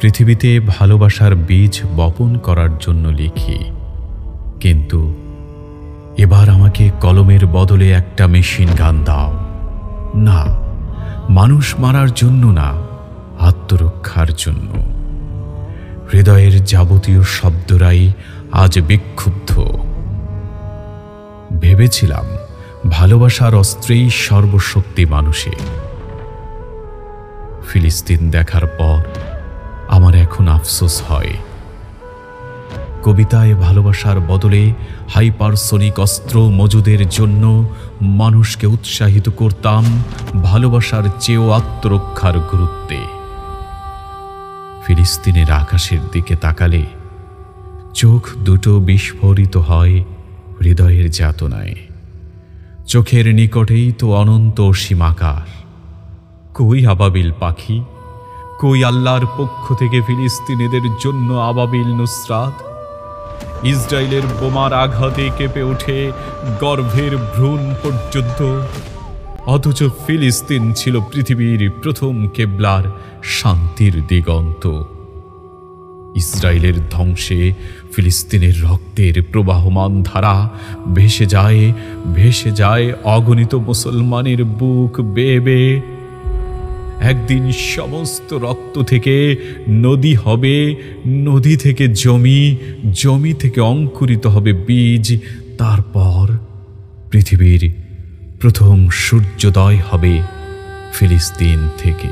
পৃথিবীতে ভালোবাসার বীজ বপন করার জন্য লিখি, কিন্তু এবার আমাকে কলমের বদলে একটা মেশিন গান দাও। না, মানুষ মারার জন্য না, আত্মরক্ষার জন্য। হৃদয়ের যাবতীয় শব্দরাই আজ বিক্ষুব্ধ। ভেবেছিলাম ভালোবাসার অস্ত্রেই সর্বশক্তি মানুষে। ফিলিস্তিন দেখার পর আমার এখন আফসোস হয়। কবিতায় ভালোবাসার বদলে হাইপারসোনিক অস্ত্র মজুদের জন্য মানুষকে উৎসাহিত করতাম ভালোবাসার চেয়েও আত্মরক্ষার গুরুত্বে। ফিলিস্তিনের আকাশের দিকে তাকালে চোখ দুটো বিস্ফোরিত হয় হৃদয়ের যাতনায়। চোখের নিকটেই তো অনন্ত সীমাকার। কই আবাবিল পাখি, কই আল্লাহর পক্ষ থেকে ফিলিস্তিনিদের জন্য আবাবিল নুসরাত? ইসরায়েলের বোমার আঘাতে কেঁপে ওঠে গর্ভের ভ্রূণ পর্যন্ত, অথচ ফিলিস্তিন ছিল পৃথিবীর প্রথম কেবলার শান্তির দিগন্ত। ইসরায়েলের ধ্বংসে ফিলিস্তিনের রক্তের প্রবাহমান ধারা ভেসে যায় অগণিত মুসলমানের বুক বেয়ে বেয়ে। একদিন সমস্ত রক্ত থেকে নদী হবে, নদী থেকে জমি, জমি থেকে অঙ্কুরিত হবে বীজ। তারপর পৃথিবীর প্রথম সূর্যোদয় হবে ফিলিস্তিন থেকে।